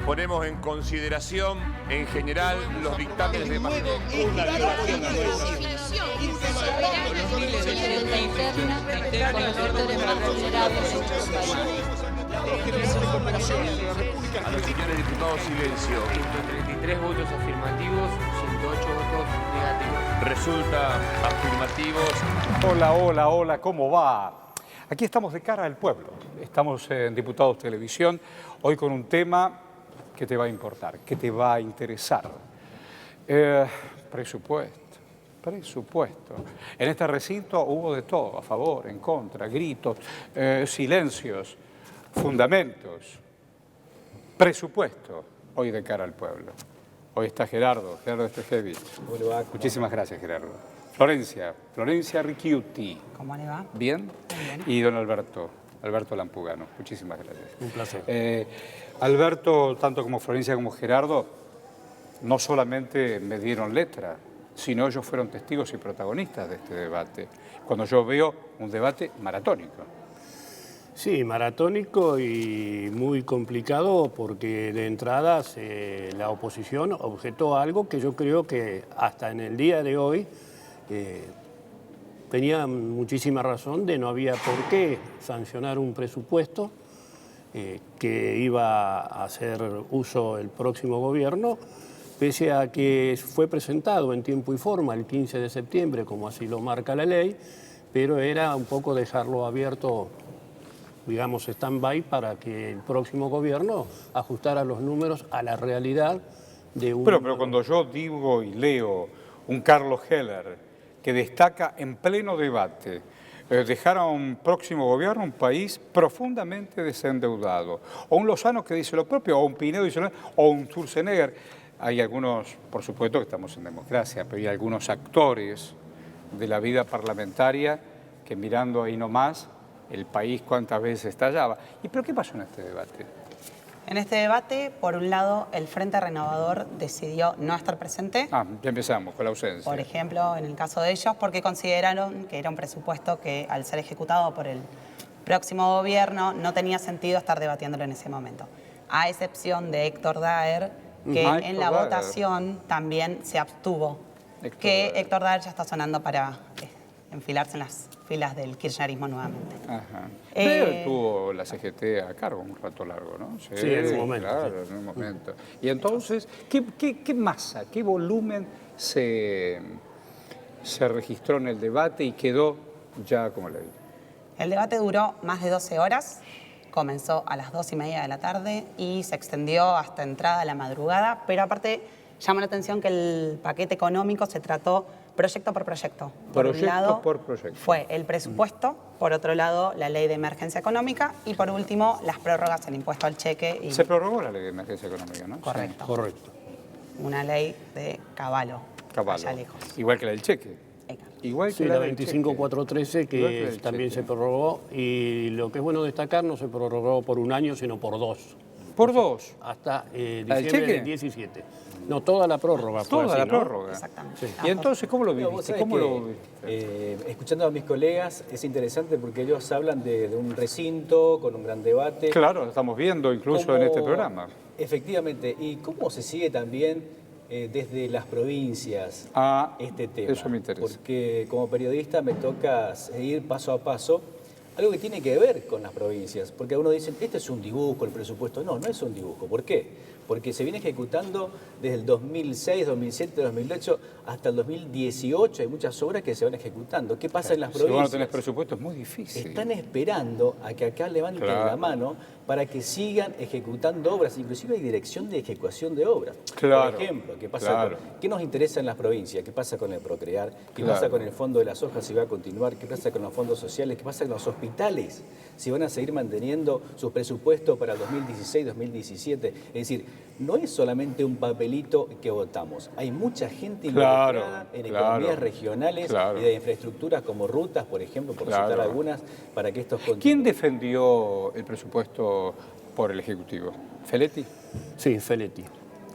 Ponemos en consideración, en general, los dictámenes de Una violación a nuestra A los señores diputados, silencio. 133 votos afirmativos, 108 votos negativos. Resulta afirmativos. Hola, hola, hola, ¿cómo va? Aquí estamos de cara al pueblo. Estamos en Diputados Televisión, hoy con un tema que te va a importar, que te va a interesar. Presupuesto. En este recinto hubo de todo, a favor, en contra, gritos, silencios, fundamentos. Presupuesto, hoy de cara al pueblo. Hoy está Gerardo Estejevich. Muchísimas gracias, Gerardo. Florencia Ricciuti. ¿Cómo le va? ¿Bien? Bien. Y don Alberto Lampugano. Muchísimas gracias. Un placer. Alberto, tanto como Florencia como Gerardo, no solamente me dieron letra, sino ellos fueron testigos y protagonistas de este debate. Cuando yo veo un debate maratónico. Sí, maratónico y muy complicado porque de entrada la oposición objetó algo que yo creo que hasta en el día de hoy tenía muchísima razón de no había por qué sancionar un presupuesto que iba a hacer uso el próximo gobierno, pese a que fue presentado en tiempo y forma el 15 de septiembre, como así lo marca la ley, pero era un poco dejarlo abierto, digamos, stand-by para que el próximo gobierno ajustara los números a la realidad de un... Pero cuando yo digo y leo un Carlos Heller que destaca en pleno debate dejar a un próximo gobierno un país profundamente desendeudado, o un Lozano que dice lo propio, o un Pinedo dice lo mismo, o un Schwarzenegger. Hay algunos, por supuesto que estamos en democracia, pero hay algunos actores de la vida parlamentaria que mirando ahí nomás el país cuántas veces estallaba. ¿Pero qué pasó en este debate? En este debate, por un lado, el Frente Renovador decidió no estar presente. Ya empezamos con la ausencia. Por ejemplo, en el caso de ellos, porque consideraron que era un presupuesto que, al ser ejecutado por el próximo gobierno, no tenía sentido estar debatiéndolo en ese momento. A excepción de Héctor Daer, que en la votación también se abstuvo. Héctor Daer ya está sonando para enfilarse en las filas del kirchnerismo nuevamente. Ajá. Pero él tuvo la CGT a cargo un rato largo, ¿no? Sí, en un momento. Claro, en un momento. Y entonces, ¿qué masa, qué volumen se registró en el debate y quedó ya como ley? El debate duró más de 12 horas, comenzó a las 2:30 de la tarde y se extendió hasta entrada a la madrugada, pero aparte llama la atención que el paquete económico se trató proyecto por proyecto. Por un lado por proyecto. fue el presupuesto, por otro lado la ley de emergencia económica y por último las prórrogas, el impuesto al cheque. Se prorrogó la ley de emergencia económica, ¿no? Correcto. Sí. Correcto. Una ley de Caballo. Allá lejos. Igual que la del cheque. Igual que Sí, la del 25413 que también se prorrogó, y lo que es bueno destacar, no se prorrogó por un año, sino por 2. ¿Por 2? Hasta ¿La del diciembre cheque? del 17. No, toda la prórroga fue Toda así, la ¿no? prórroga. Exactamente. Sí. ¿Y entonces cómo lo viviste? Escuchando a mis colegas es interesante porque ellos hablan de un recinto con un gran debate. Claro, lo estamos viendo incluso en este programa. Efectivamente. ¿Y cómo se sigue también desde las provincias este tema? Eso me interesa. Porque como periodista me toca seguir paso a paso algo que tiene que ver con las provincias. Porque algunos dicen, este es un dibujo, el presupuesto. No, no es un dibujo. ¿Por qué? Porque se viene ejecutando desde el 2006, 2007, 2008 hasta el 2018. Hay muchas obras que se van ejecutando. ¿Qué pasa en las provincias? Si vos no tenés presupuesto es muy difícil. Están esperando a que acá levanten la mano para que sigan ejecutando obras. Inclusive hay dirección de ejecución de obras. Claro. Por ejemplo, ¿qué nos interesa en las provincias? ¿Qué pasa con el Procrear? ¿Qué pasa con el Fondo de las Hojas si va a continuar? ¿Qué pasa con los fondos sociales? ¿Qué pasa con los hospitales? Si van a seguir manteniendo sus presupuestos para el 2016, 2017. Es decir, no es solamente un papelito que votamos. Hay mucha gente involucrada en economías regionales y de infraestructuras como rutas, por ejemplo, por citar algunas, para que estos continúen. ¿Quién defendió el presupuesto por el Ejecutivo? ¿Feletti? Sí, Feletti.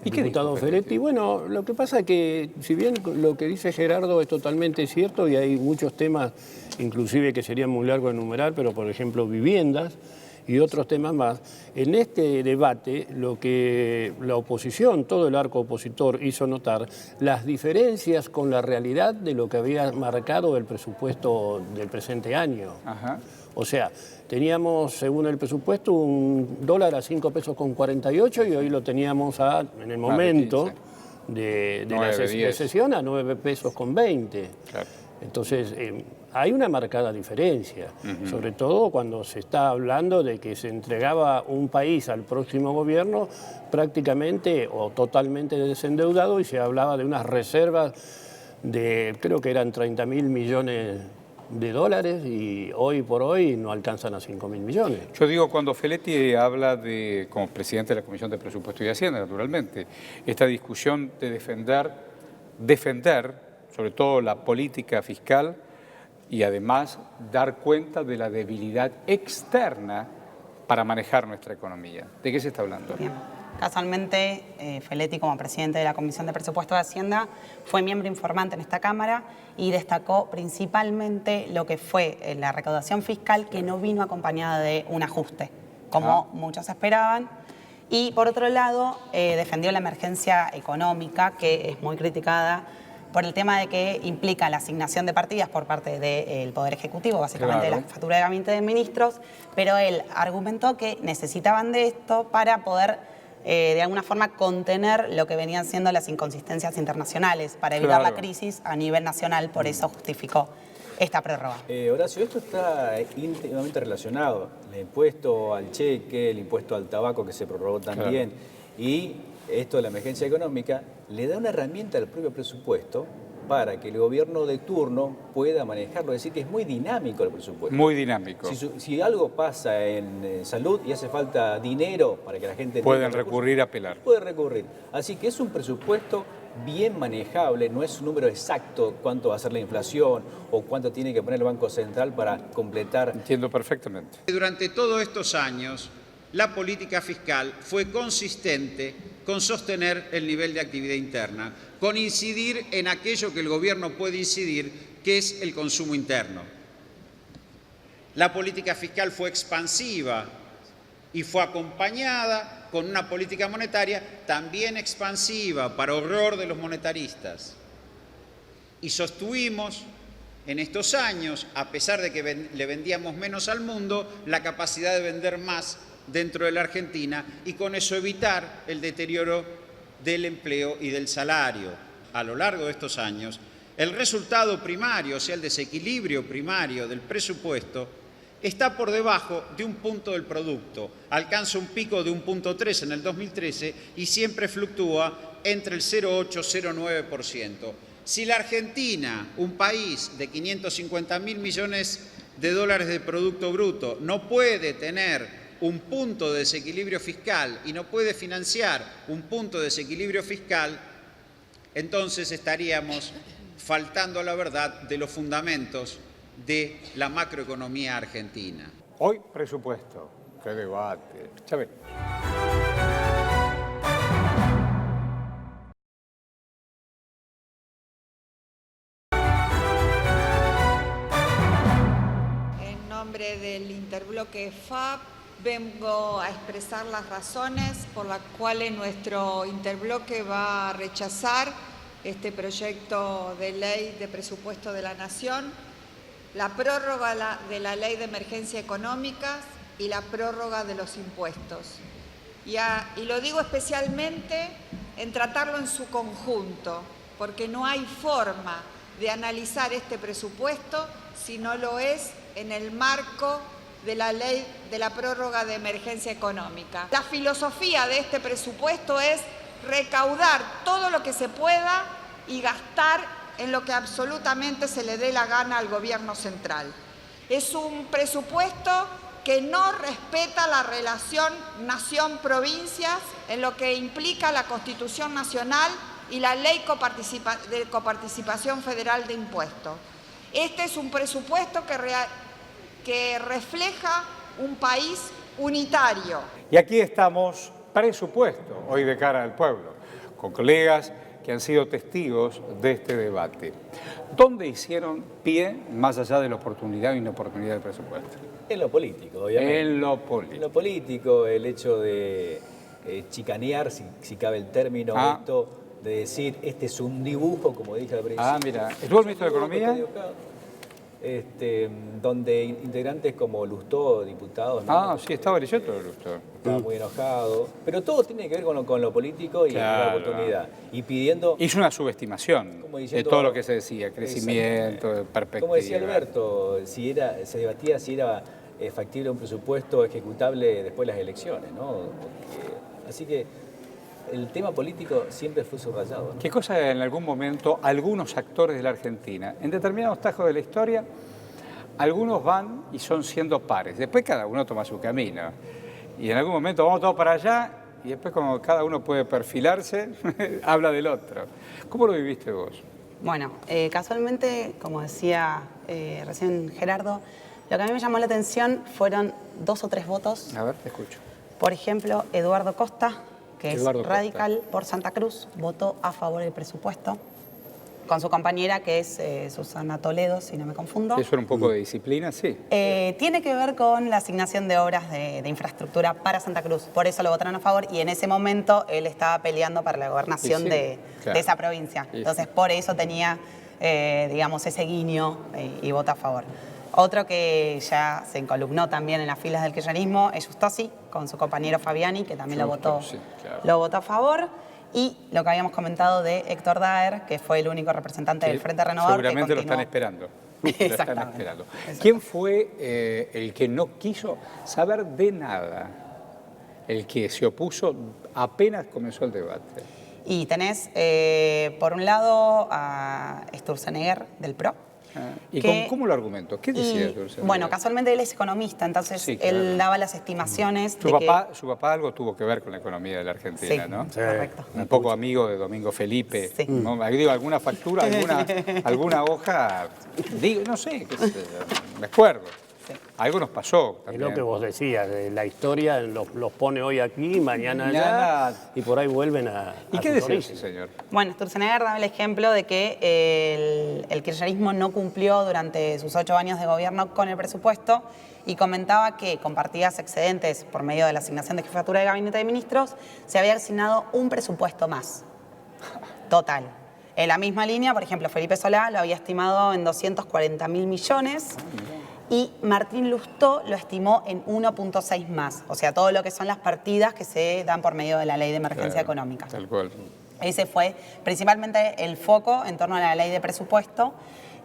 ¿Y qué diputado dijo Feletti? Bueno, lo que pasa es que, si bien lo que dice Gerardo es totalmente cierto y hay muchos temas, inclusive que sería muy largo enumerar, pero por ejemplo viviendas, y otros temas más. En este debate, lo que la oposición, todo el arco opositor, hizo notar las diferencias con la realidad de lo que había marcado el presupuesto del presente año. Ajá. O sea, teníamos, según el presupuesto, un dólar a 5 pesos con 48 y hoy lo teníamos en el momento de la 9, 10. sesión a 9 pesos con 20. Claro. Entonces, hay una marcada diferencia, sobre todo cuando se está hablando de que se entregaba un país al próximo gobierno prácticamente o totalmente desendeudado y se hablaba de unas reservas de, creo que eran 30.000 millones de dólares y hoy por hoy no alcanzan a 5.000 millones. Yo digo, cuando Feletti habla de, como presidente de la Comisión de Presupuesto y Hacienda, naturalmente, esta discusión de defender sobre todo la política fiscal y además dar cuenta de la debilidad externa para manejar nuestra economía. ¿De qué se está hablando? Bien. Casualmente, Feletti, como presidente de la Comisión de Presupuesto de Hacienda, fue miembro informante en esta Cámara y destacó principalmente lo que fue la recaudación fiscal, que no vino acompañada de un ajuste, como muchos esperaban. Y, por otro lado, defendió la emergencia económica, que es muy criticada por el tema de que implica la asignación de partidas por parte del Poder Ejecutivo, básicamente Claro. la jefatura de gabinete de ministros, pero él argumentó que necesitaban de esto para poder, de alguna forma, contener lo que venían siendo las inconsistencias internacionales, para evitar la crisis a nivel nacional, por eso justificó esta prórroga. Horacio, esto está íntimamente relacionado. El impuesto al cheque, el impuesto al tabaco que se prorrogó también, y esto de la emergencia económica le da una herramienta al propio presupuesto para que el gobierno de turno pueda manejarlo. Es decir, que es muy dinámico el presupuesto. Muy dinámico. Si algo pasa en salud y hace falta dinero para que la gente... Pueden recurrir a apelar. Puede recurrir. Así que es un presupuesto bien manejable, no es un número exacto cuánto va a ser la inflación o cuánto tiene que poner el Banco Central para completar. Entiendo perfectamente. Durante todos estos años, la política fiscal fue consistente con sostener el nivel de actividad interna, con incidir en aquello que el gobierno puede incidir, que es el consumo interno. La política fiscal fue expansiva y fue acompañada con una política monetaria también expansiva, para horror de los monetaristas. Y sostuvimos en estos años, a pesar de que le vendíamos menos al mundo, la capacidad de vender más dentro de la Argentina y con eso evitar el deterioro del empleo y del salario. A lo largo de estos años, el resultado primario, o sea, el desequilibrio primario del presupuesto, está por debajo de un punto del producto. Alcanza un pico de 1,3 en el 2013 y siempre fluctúa entre el 0,8 y 0,9%. Si la Argentina, un país de 550.000 millones de dólares de Producto Bruto, no puede tener un punto de desequilibrio fiscal y no puede financiar un punto de desequilibrio fiscal, entonces estaríamos faltando a la verdad de los fundamentos de la macroeconomía argentina. Hoy, presupuesto. ¡Qué debate! Chávez. En nombre del interbloque FAP, vengo a expresar las razones por las cuales nuestro interbloque va a rechazar este proyecto de ley de presupuesto de la Nación, la prórroga de la ley de emergencia económica y la prórroga de los impuestos. Y lo digo especialmente en tratarlo en su conjunto, porque no hay forma de analizar este presupuesto si no lo es en el marco de la ley de la prórroga de emergencia económica. La filosofía de este presupuesto es recaudar todo lo que se pueda y gastar en lo que absolutamente se le dé la gana al gobierno central. Es un presupuesto que no respeta la relación nación-provincias en lo que implica la Constitución Nacional y la Ley de Coparticipación Federal de Impuestos. Este es un presupuesto que refleja un país unitario. Y aquí estamos, presupuesto, hoy de cara al pueblo, con colegas que han sido testigos de este debate. ¿Dónde hicieron pie más allá de la oportunidad o inoportunidad del presupuesto? En lo político, obviamente. En lo En político. lo político, el hecho de chicanear, si cabe el término, esto de decir, este es un dibujo, como dije al principio. Mira, ¿estuvo el ministro de Economía? Donde integrantes como Lustó, diputados, ¿no? Sí, estaba Lillotto de Lustó. Estaba muy enojado. Pero todo tiene que ver con lo político y la oportunidad. Y pidiendo... Hizo una subestimación Como diciendo- de todo lo que se decía, crecimiento, perspectiva. Como decía Alberto, se debatía si era factible un presupuesto ejecutable después de las elecciones, ¿no? Así que el tema político siempre fue subrayado, ¿no? ¿Qué cosa en algún momento algunos actores de la Argentina, en determinados tajos de la historia, algunos van y son siendo pares, después cada uno toma su camino, y en algún momento vamos todos para allá, y después como cada uno puede perfilarse, habla del otro. ¿Cómo lo viviste vos? Bueno, casualmente, como decía recién Gerardo, lo que a mí me llamó la atención fueron 2 o 3 votos. A ver, te escucho. Por ejemplo, Eduardo Costa, que Eduardo es Costa. radical por Santa Cruz, votó a favor del presupuesto, con su compañera, que es Susana Toledo, si no me confundo. ¿Eso era un poco de disciplina? Sí. Tiene que ver con la asignación de obras de infraestructura para Santa Cruz. Por eso lo votaron a favor y en ese momento él estaba peleando para la gobernación Sí, de claro. esa provincia. Sí. Entonces, por eso tenía, digamos, ese guiño y vota a favor. Otro que ya se encolumnó también en las filas del kirchnerismo es Justosi, con su compañero Fabiani, que también lo votó a favor. Y lo que habíamos comentado de Héctor Daer, que fue el único representante del Frente Renovador. Seguramente que lo están continuó. esperando. Lo están Exactamente. esperando. Exactamente. ¿Quién fue el que no quiso saber de nada? El que se opuso apenas comenzó el debate. Y tenés, por un lado, a Sturzenegger del PRO. ¿Y que- cómo lo argumentó? ¿Qué decía Sturzenegger? Bueno, casualmente él es economista, entonces Sí, claro. él daba las estimaciones Su de su papá algo tuvo que ver con la economía de la Argentina, Sí, ¿no? correcto. Un poco amigo de Domingo Felipe. Sí. ¿No? Ahí digo, alguna factura, alguna hoja, digo, no sé, qué sé yo, me acuerdo. Algo nos pasó Es también. lo que vos decías, de la historia los pone hoy aquí, mañana Mañana- allá, y por ahí vuelven a ¿Y a qué sus decía orígenes. ese señor? Bueno, Sturzenegger daba el ejemplo de que el kirchnerismo no cumplió durante sus 8 años de gobierno con el presupuesto y comentaba que con partidas excedentes por medio de la asignación de jefatura de gabinete de ministros se había asignado un presupuesto más, total. En la misma línea, por ejemplo, Felipe Solá lo había estimado en 240.000 millones y Martín Lustó lo estimó en 1.6 más, o sea, todo lo que son las partidas que se dan por medio de la ley de emergencia Claro, económica. Tal cual. Ese fue principalmente el foco en torno a la ley de presupuesto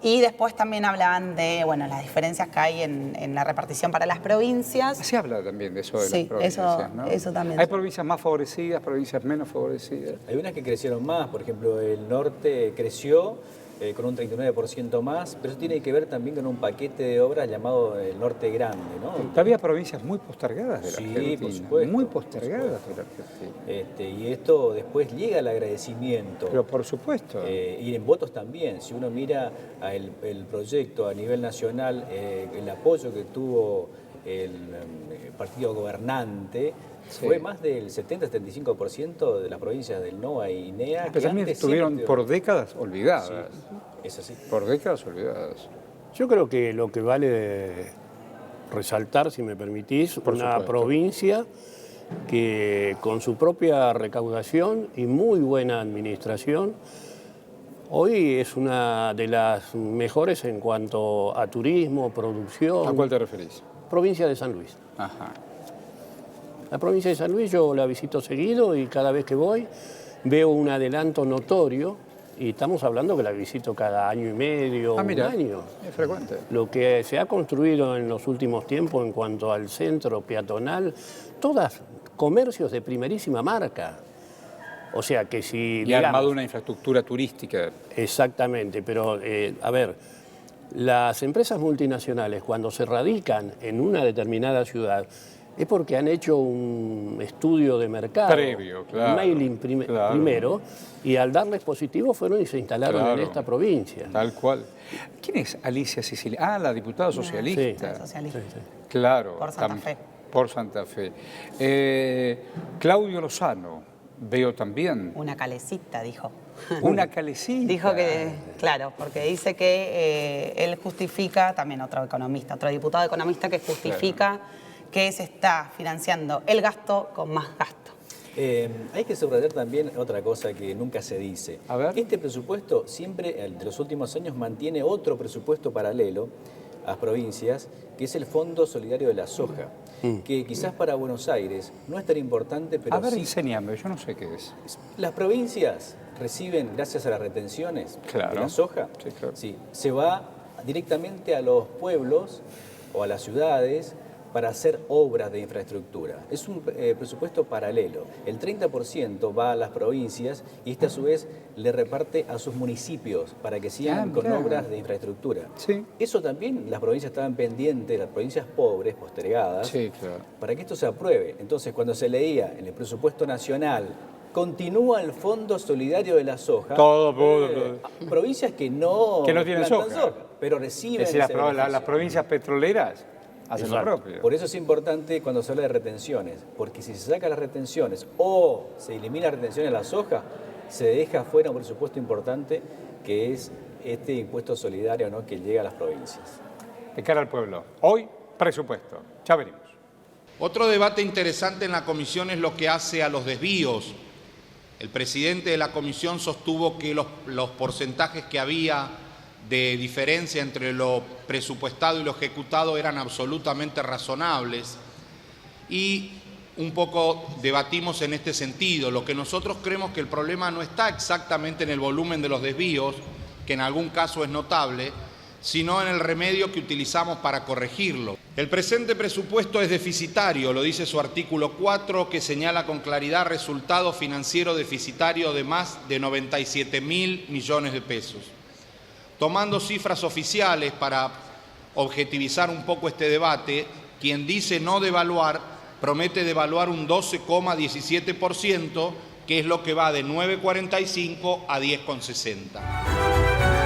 y después también hablaban de, bueno, las diferencias que hay en la repartición para las provincias. Se habla también de eso de Sí, las provincias, ¿no? eso también. Hay provincias más favorecidas, provincias menos favorecidas. Hay unas que crecieron más, por ejemplo, el norte creció con un 39% más, pero eso tiene que ver también con un paquete de obras llamado el Norte Grande, ¿no? Había provincias muy postergadas de la Sí, Argentina. por supuesto, Muy por postergadas de la Argentina. Y esto después llega al agradecimiento. Pero por supuesto. Y en votos también. Si uno mira el proyecto a nivel nacional, el apoyo que tuvo el partido gobernante fue más del 70-75% de las provincias del NOA y NEA. Pero también estuvieron por décadas olvidadas. Sí, es así. Por décadas olvidadas. Yo creo que lo que vale resaltar, si me permitís, Por una supuesto. provincia que con su propia recaudación y muy buena administración, hoy es una de las mejores en cuanto a turismo, producción. ¿A cuál te referís? Provincia de San Luis. Ajá. La provincia de San Luis yo la visito seguido y cada vez que voy veo un adelanto notorio y estamos hablando que la visito cada año y medio, Mira, un año. es frecuente. Lo que se ha construido en los últimos tiempos en cuanto al centro peatonal, todas comercios de primerísima marca. O sea que si... Y ha digamos, armado una infraestructura turística. Exactamente, pero a ver, las empresas multinacionales cuando se radican en una determinada ciudad es porque han hecho un estudio de mercado, Previo, claro, un mailing claro. primero, y al darles positivo fueron y se instalaron Claro. en esta provincia. Tal cual. ¿Quién es Alicia Sicilia? Ah, la diputada socialista. Socialista. Claro. Por Santa Fe. Por Santa Fe. Claudio Lozano, veo también. Una calecita, dijo. Una calecita. Dijo que, claro, porque dice que él justifica, también otro economista, otro diputado economista que justifica que se está financiando el gasto con más gasto. Hay que subrayar también otra cosa que nunca se dice. A ver. Este presupuesto siempre, de los últimos años, mantiene otro presupuesto paralelo a las provincias, que es el Fondo Solidario de la Soja, que quizás para Buenos Aires no es tan importante, pero A ver, sí. enséñame, yo no sé qué es. Las provincias reciben, gracias a las retenciones Claro. de la soja, Sí, claro. se va directamente a los pueblos o a las ciudades para hacer obras de infraestructura. Es un presupuesto paralelo. El 30% va a las provincias y este a su vez le reparte a sus municipios para que sigan con mirá. obras de infraestructura. Sí. Eso también las provincias estaban pendientes, las provincias pobres, postergadas, Sí, claro. para que esto se apruebe. Entonces, cuando se leía en el presupuesto nacional, continúa el Fondo Solidario de la Soja. Todo. Provincias que no tienen plantan soja. pero Es reciben decir, ese beneficio. las provincias petroleras hacen lo Exacto. propio. Por eso es importante cuando se habla de retenciones, porque si se sacan las retenciones o se elimina la retención de la soja, se deja fuera un presupuesto importante que es este impuesto solidario, ¿no?, que llega a las provincias. De cara al pueblo. Hoy, presupuesto. Ya veremos. Otro debate interesante en la comisión es lo que hace a los desvíos. El presidente de la comisión sostuvo que los porcentajes que había de diferencia entre lo presupuestado y lo ejecutado eran absolutamente razonables y un poco debatimos en este sentido. Lo que nosotros creemos que el problema no está exactamente en el volumen de los desvíos, que en algún caso es notable, sino en el remedio que utilizamos para corregirlo. El presente presupuesto es deficitario, lo dice su artículo 4, que señala con claridad resultado financiero deficitario de más de 97.000 millones de pesos. Tomando cifras oficiales para objetivizar un poco este debate, quien dice no devaluar, promete devaluar un 12,17%, que es lo que va de 9,45 a 10,60.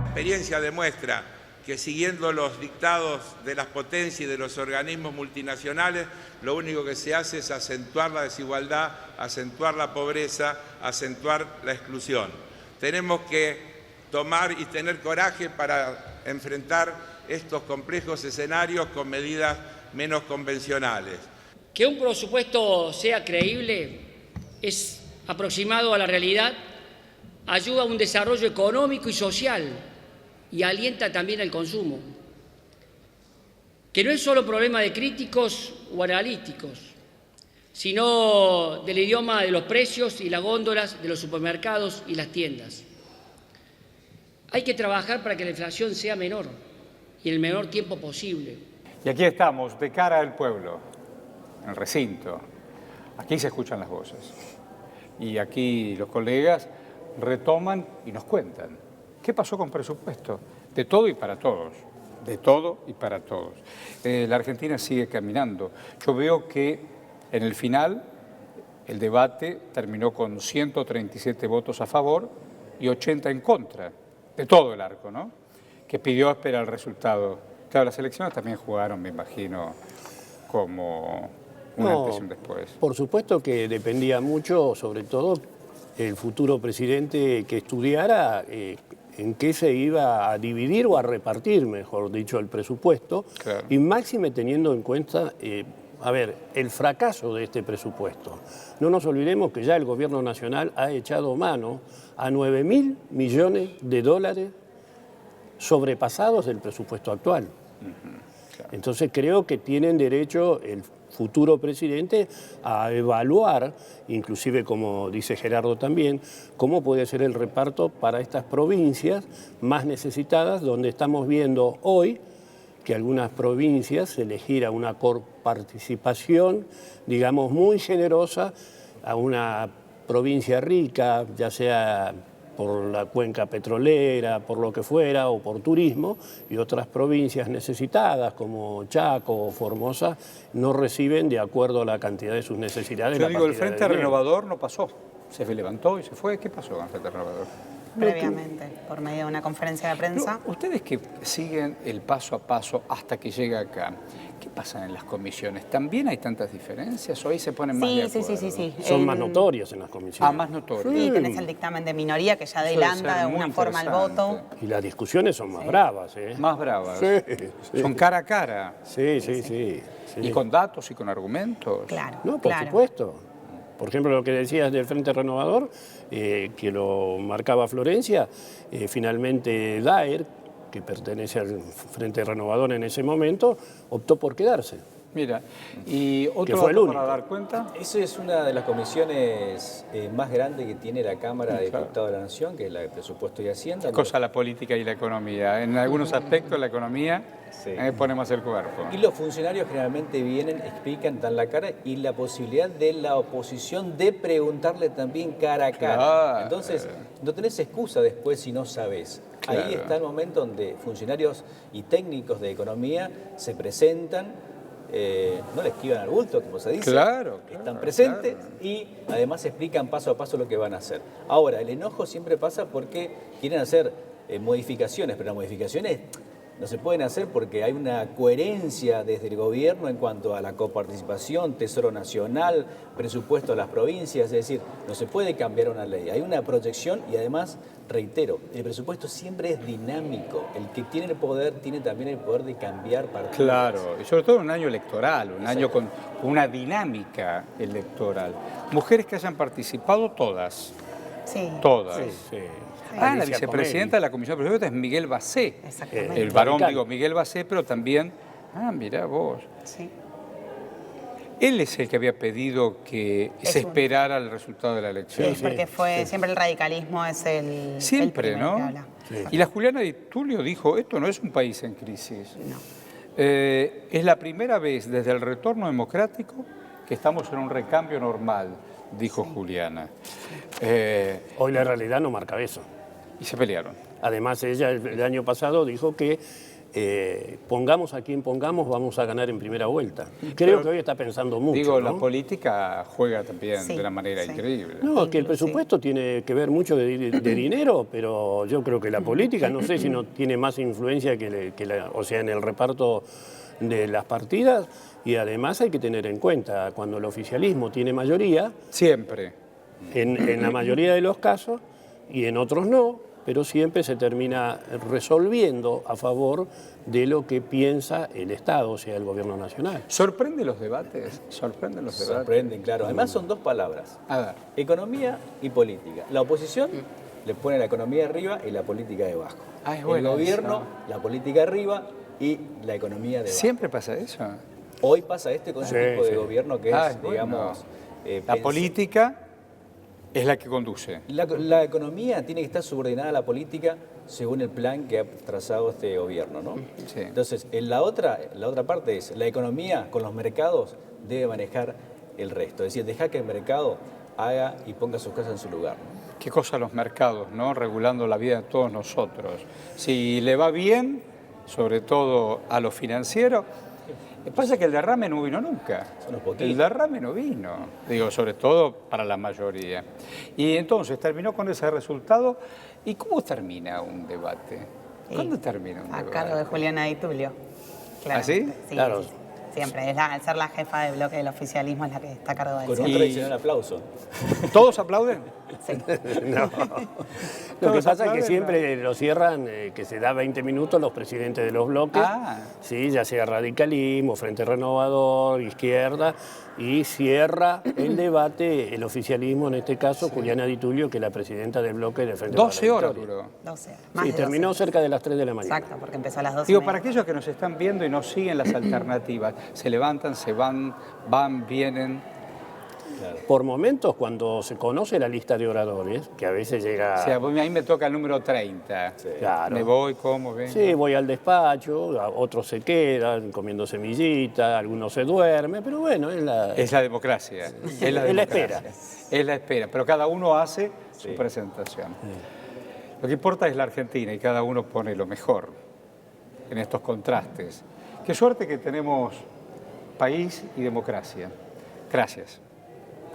La experiencia demuestra que siguiendo los dictados de las potencias y de los organismos multinacionales, lo único que se hace es acentuar la desigualdad, acentuar la pobreza, acentuar la exclusión. Tenemos que tomar y tener coraje para enfrentar estos complejos escenarios con medidas menos convencionales. Que un presupuesto sea creíble es aproximado a la realidad, ayuda a un desarrollo económico y social y alienta también el consumo. Que no es solo problema de críticos o analíticos, sino del idioma de los precios y las góndolas de los supermercados y las tiendas. Hay que trabajar para que la inflación sea menor y en el menor tiempo posible. Y aquí estamos, de cara al pueblo, en el recinto. Aquí se escuchan las voces. Y aquí los colegas retoman y nos cuentan. ¿Qué pasó con presupuesto? De todo y para todos. De todo y para todos. La Argentina sigue caminando. Yo veo que en el final el debate terminó con 137 votos a favor y 80 en contra. De todo el arco, ¿no? Que pidió esperar el resultado. Claro, las elecciones también jugaron, me imagino, como un antes y un después. Por supuesto que dependía mucho, sobre todo, el futuro presidente que estudiara en qué se iba a dividir o a repartir, mejor dicho, el presupuesto, Claro. y máxime teniendo en cuenta, el fracaso de este presupuesto. No nos olvidemos que ya el gobierno nacional ha echado mano a 9.000 millones de dólares sobrepasados del presupuesto actual. Entonces creo que tienen derecho el futuro presidente a evaluar, inclusive como dice Gerardo también, cómo puede ser el reparto para estas provincias más necesitadas, donde estamos viendo hoy que algunas provincias se les gira una coparticipación, digamos, muy generosa a una provincia rica, ya sea por la cuenca petrolera, por lo que fuera, o por turismo, y otras provincias necesitadas como Chaco o Formosa no reciben de acuerdo a la cantidad de sus necesidades. Yo digo, el partida de Frente dinero. Renovador no pasó, se levantó y se fue. ¿Qué pasó con el Frente Renovador? Previamente, por medio de una conferencia de prensa. Pero ustedes que siguen el paso a paso hasta que llega acá, ¿qué pasa en las comisiones? ¿También hay tantas diferencias o ahí se ponen más de acuerdo? Sí. Son más notorias en las comisiones. Más notorias. Y tenés el dictamen de minoría que ya Eso debe adelanta ser de muy alguna forma el voto. interesante. Y las discusiones son más bravas, ¿eh? Más bravas. Sí. Son cara a cara. Sí. Y con datos y con argumentos. Claro, No, por claro. supuesto. Por ejemplo, lo que decías del Frente Renovador, que lo marcaba Florencia, finalmente Daer, que pertenece al Frente Renovador en ese momento, optó por quedarse. Mira, y otro fue el dato único. para dar cuenta. Eso es una de las comisiones más grandes que tiene la Cámara de Claro. Diputados de la Nación, que es la de Presupuesto y Hacienda. Cosa la política y la economía. En algunos aspectos la economía Sí. ponemos el cuerpo. Y los funcionarios generalmente vienen, explican, dan la cara y la posibilidad de la oposición de preguntarle también cara a cara. Claro. Entonces, no tenés excusa después si no sabés. Claro. Ahí está el momento donde funcionarios y técnicos de economía se presentan, no le esquivan al bulto, como se dice. Claro, Están presentes y además explican paso a paso lo que van a hacer. Ahora, el enojo siempre pasa porque quieren hacer modificaciones, pero las modificaciones no se pueden hacer porque hay una coherencia desde el gobierno en cuanto a la coparticipación, Tesoro Nacional, presupuesto a las provincias, es decir, no se puede cambiar una ley. Hay una proyección y además, reitero, el presupuesto siempre es dinámico. El que tiene el poder tiene también el poder de cambiar partidas. Claro, y sobre todo en un año electoral, un año con una dinámica electoral. Mujeres que hayan participado todas. Sí. Todas. Sí. La Alicia vicepresidenta de la Comisión de Presupuestos es Miguel Bacé. Exactamente. El varón, Radical. digo, Miguel Bacé, pero también, mirá vos. Sí. Él es el que había pedido que Es se un- esperara el resultado de la elección. Sí, porque siempre el radicalismo es el Siempre, primero que ¿no? habla. Y la Juliana Di Tulio dijo, esto no es un país en crisis. No. Es la primera vez desde el retorno democrático que estamos en un recambio normal, dijo Juliana. Hoy la realidad no marca eso. Y se pelearon. Además, ella el año pasado dijo que pongamos a quien pongamos, vamos a ganar en primera vuelta. Creo que hoy está pensando mucho. Digo, ¿no? la política juega también Sí, de una manera sí. increíble. No, que el presupuesto tiene que ver mucho de dinero, pero yo creo que la política, no sé si no tiene más influencia o sea, en el reparto de las partidas, y además hay que tener en cuenta, cuando el oficialismo tiene mayoría, Siempre. en la mayoría de los casos, y en otros no, pero siempre se termina resolviendo a favor de lo que piensa el Estado, o sea, el gobierno nacional. ¿Sorprende los debates? ¿Sorprenden los debates? Sorprenden, claro. Además son dos palabras, A ver. economía y política. La oposición le pone la economía arriba y la política debajo. Es El buena gobierno, esa. la política arriba y la economía debajo. ¿Siempre pasa eso? Hoy pasa con ese Sí, tipo de sí. gobierno que Ah, es, es bueno. digamos... La política es la que conduce. La economía tiene que estar subordinada a la política según el plan que ha trazado este gobierno, ¿no? Sí. Entonces, la otra parte es, la economía con los mercados debe manejar el resto. Es decir, dejar que el mercado haga y ponga sus cosas en su lugar. Qué cosa los mercados, ¿no? Regulando la vida de todos nosotros. Si le va bien, sobre todo a los financieros, pasa que el derrame no vino nunca. Son unos poquitos. El derrame no vino, digo, sobre todo para la mayoría. Y entonces terminó con ese resultado. ¿Y cómo termina un debate? ¿Cuándo termina un A debate? cargo de Juliana Di Tulio. ¿Ah, sí? Sí, Claro. sí. Siempre. Al ser la jefa del bloque del oficialismo es la que está a cargo de Con eso. un tradicional aplauso. ¿Todos aplauden? No. Lo que Todos pasa es que aplauden, siempre lo cierran, que se da 20 minutos los presidentes de los bloques, sí, ya sea radicalismo, Frente Renovador, izquierda, y cierra el debate el oficialismo, en este caso Juliana Di Tulio, que es la presidenta del bloque del Frente 12 para la horas Victoria. duró. 12. Más Sí, de terminó 12. cerca de las 3 de la mañana. Exacto, porque empezó a las 12. Digo, para aquellos que nos están viendo y no siguen las alternativas, se levantan, se van, vienen. Por momentos, cuando se conoce la lista de oradores, que a veces llega... O sea, a mí me toca el número 30. Claro. Me voy, como, vengo. Sí, voy al despacho, otros se quedan comiendo semillita, algunos se duermen, pero bueno, es la... Es la democracia. Es la Es la democracia. espera. Es la espera, pero cada uno hace su presentación. Lo que importa es la Argentina y cada uno pone lo mejor en estos contrastes. Qué suerte que tenemos país y democracia. Gracias.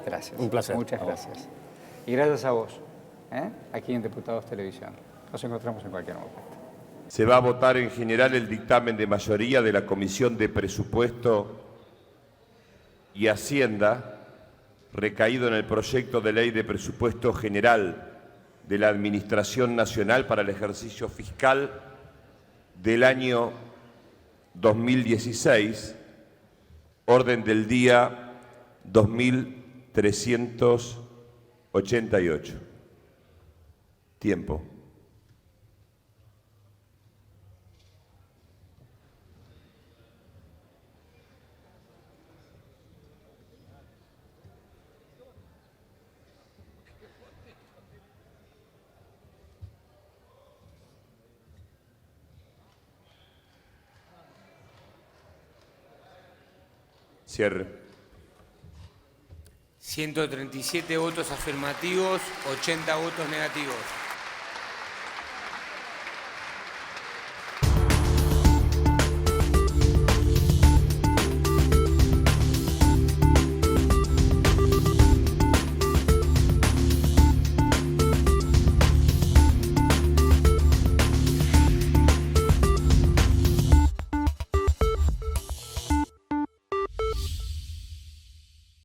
Gracias. Un placer. Muchas gracias. Y gracias a vos, aquí en Diputados Televisión. Nos encontramos en cualquier momento. Se va a votar en general el dictamen de mayoría de la Comisión de Presupuesto y Hacienda, recaído en el proyecto de ley de presupuesto general de la Administración Nacional para el ejercicio fiscal del año 2016, orden del día 2388. Tiempo. Cierre. 137 votos afirmativos, 80 votos negativos.